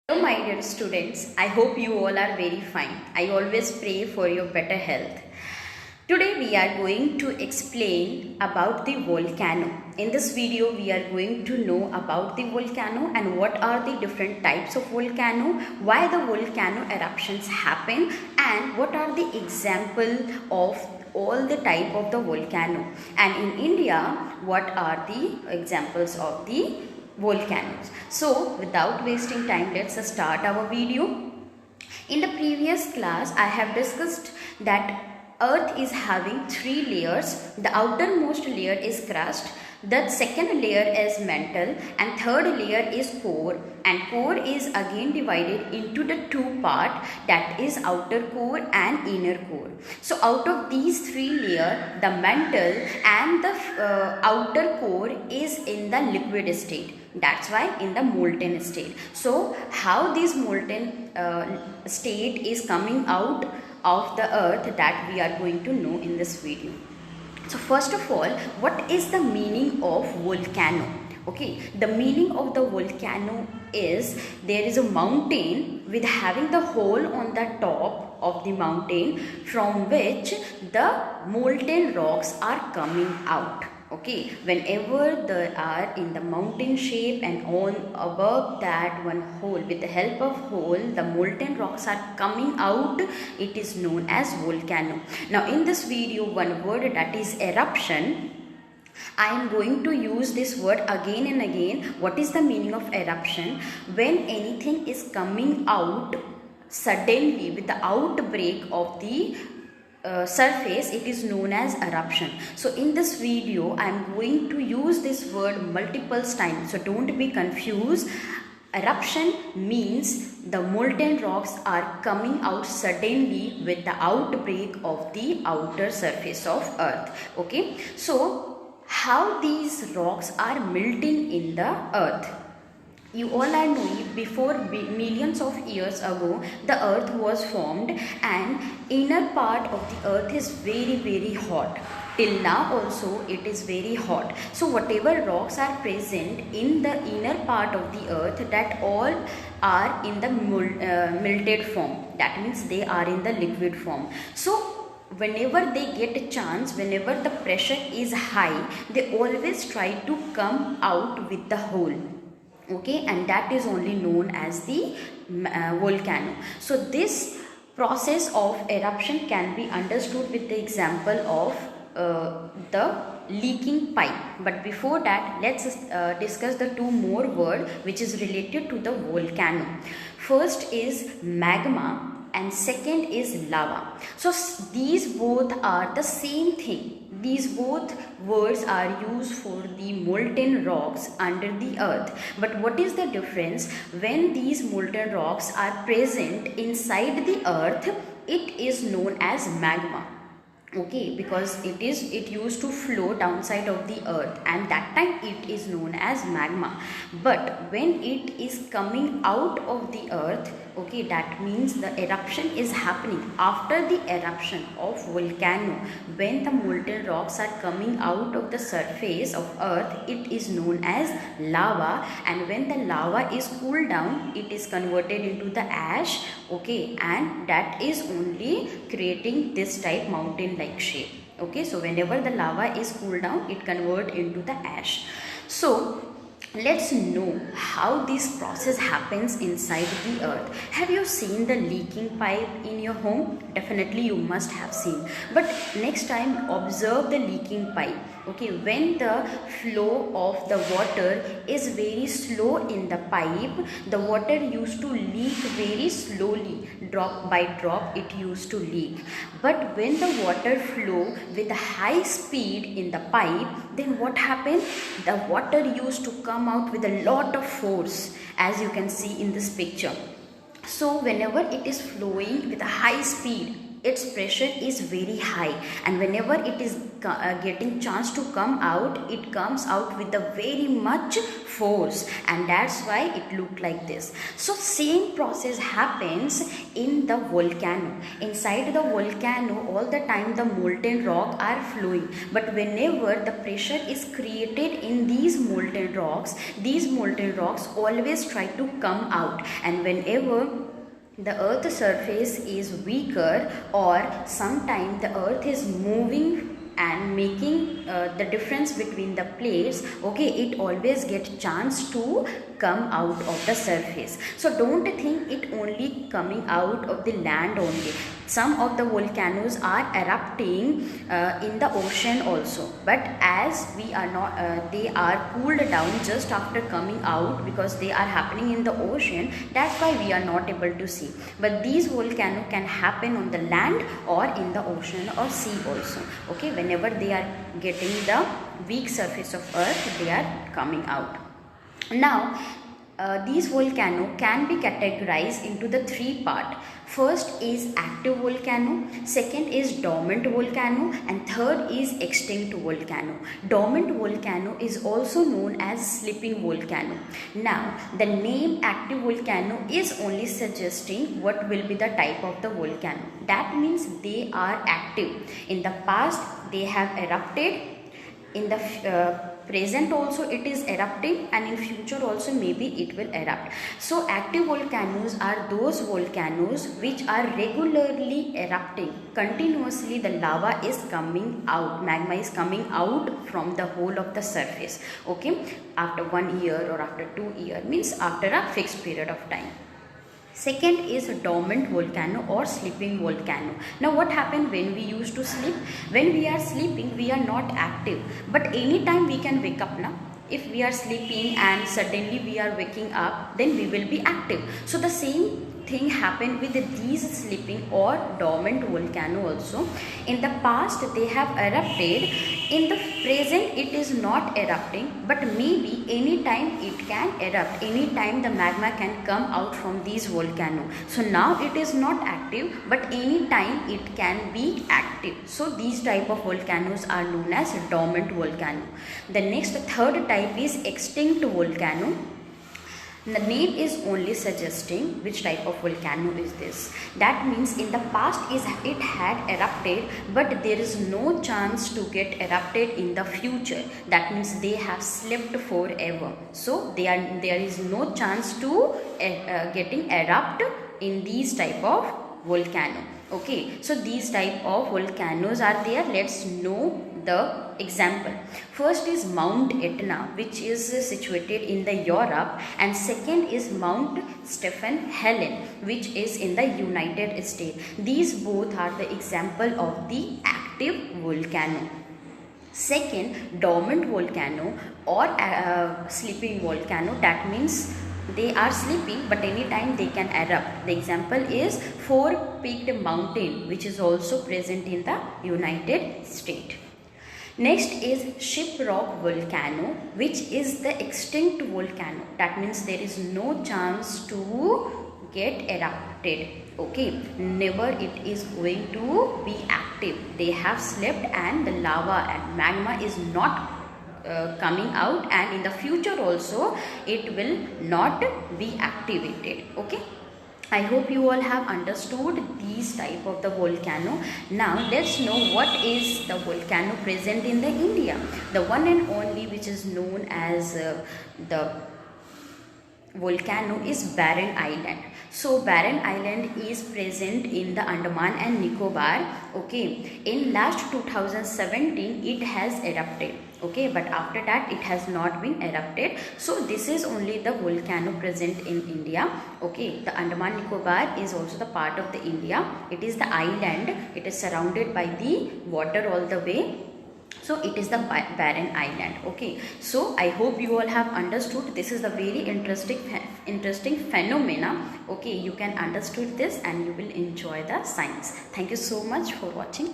Hello, my dear students. I hope you all are very fine. I always pray for your better health. Today, we are going to explain about the volcano. In this video, we are going to know about the volcano and what are the different types of volcano, why the volcano eruptions happen, and what are the example of all the type of the volcano. And in India, what are the examples of the volcanoes. So without wasting time, let's start our video. In the previous class, I have discussed that earth is having three layers. The outermost layer is crust, the second layer is mantle, and third layer is core, and core is again divided into the two part, that is outer core and inner core. So out of these three layers, the mantle and the outer core is in the liquid state. That's why in the molten state. So how this molten state is coming out of the earth, that we are going to know in this video. So first of all, what is the meaning of volcano? Okay, the meaning of the volcano is there is a mountain with having the hole on the top of the mountain from which the molten rocks are coming out. Okay, whenever they are in the mountain shape and on above that one hole, with the help of hole, the molten rocks are coming out, it is known as volcano. Now in this video, one word, that is eruption. I am going to use this word again and again. What is the meaning of eruption? When anything is coming out suddenly with the outbreak of the surface, it is known as eruption. So in this video, I am going to use this word multiple times, so don't be confused. Eruption means the molten rocks are coming out suddenly with the outbreak of the outer surface of earth. Okay, so how these rocks are melting in the earth? You all are knowing, before millions of years ago, the earth was formed, and inner part of the earth is very hot. Till now also it is very hot. So whatever rocks are present in the inner part of the earth, that all are in the melted form. That means they are in the liquid form. So whenever they get a chance, whenever the pressure is high, they always try to come out with the hole. Okay, and that is only known as the volcano. So this process of eruption can be understood with the example of the leaking pipe. But before that, let's discuss the two more words which is related to the volcano. First is magma and second is lava. So these both are the same thing. These both words are used for the molten rocks under the earth. But what is the difference? When these molten rocks are present inside the earth, it is known as magma. Okay, because it used to flow downside of the earth, and that time it is known as magma. But when it is coming out of the earth, okay, that means the eruption is happening. After the eruption of volcano, when the molten rocks are coming out of the surface of earth, it is known as lava, and when the lava is cooled down, it is converted into the ash. Okay, and that is only creating this type mountain like shape. Okay, so whenever the lava is cooled down, it convert into the ash. So let's know how this process happens inside the earth. Have you seen the leaking pipe in your home? Definitely you must have seen. But next time, observe the leaking pipe. Okay, when the flow of the water is very slow in the pipe, the water used to leak very slowly. Drop by drop it used to leak. But when the water flow with high speed in the pipe, then what happened? The water used to come out with a lot of force, as you can see in this picture. So whenever it is flowing with a high speed, its pressure is very high, and whenever it is getting chance to come out, it comes out with a very much force, and that's why it look like this. So same process happens in the volcano. Inside the volcano, all the time the molten rock are flowing, but whenever the pressure is created in these molten rocks always try to come out, and whenever the earth surface is weaker, or sometime the earth is moving and making the difference between the plates, okay, it always get chance to come out of the surface. So don't think it only coming out of the land only. Some of the volcanoes are erupting in the ocean also, but as we are not they are cooled down just after coming out, because they are happening in the ocean, that's why we are not able to see. But these volcanoes can happen on the land or in the ocean or sea also, okay. Whenever they are getting the weak surface of earth, they are coming out. Now these volcanoes can be categorized into the three parts. First is active volcano, second is dormant volcano, and third is extinct volcano. Dormant volcano is also known as sleeping volcano. Now the name active volcano is only suggesting what will be the type of the volcano. That means they are active. In the past they have erupted, in the present also it is erupting, and in future also maybe it will erupt. So active volcanoes are those volcanoes which are regularly erupting. Continuously the lava is coming out, magma is coming out from the whole of the surface, okay, after 1 year or after 2 years, means after a fixed period of time. Second is a dormant volcano or sleeping volcano. Now what happened when we used to sleep? When we are sleeping, we are not active, but anytime we can wake up now. If we are sleeping and suddenly we are waking up, then we will be active. So the same thing happened with these sleeping or dormant volcano also. In the past they have erupted, in the present it is not erupting, but maybe anytime it can erupt, anytime the magma can come out from these volcano. So now it is not active, but anytime it can be active. So these type of volcanoes are known as dormant volcano. The next third type is extinct volcano. The name is only suggesting which type of volcano is this. That means in the past it had erupted, but there is no chance to get erupted in the future. That means they have slept forever. So there is no chance to getting erupt in these type of volcano. Okay, so these type of volcanoes are there. Let's know the example. First is Mount Etna, which is situated in the Europe, and second is Mount Stephen Helen, which is in the United States. These both are the example of the active volcano. Second, dormant volcano or sleeping volcano. That means they are sleeping, but anytime they can erupt. The example is Four-Peaked Mountain, which is also present in the United States. Next is Shiprock volcano, which is the extinct volcano. That means there is no chance to get erupted. Okay, never it is going to be active. They have slept and the lava and magma is not coming out, and in the future also it will not be activated. Okay, I hope you all have understood these type of the volcano. Now let's know what is the volcano present in the India. The one and only which is known as the volcano is Barren Island. So Barren Island is present in the Andaman and Nicobar. Okay, in last 2017 it has erupted. Okay, but after that it has not been erupted. So this is only the volcano present in India. Okay, the Andaman Nicobar is also the part of the India. It is the island. It is surrounded by the water all the way. So it is the Barren Island. Okay, so I hope you all have understood. This is a very interesting phenomena. Okay, you can understood this and you will enjoy the science. Thank you so much for watching.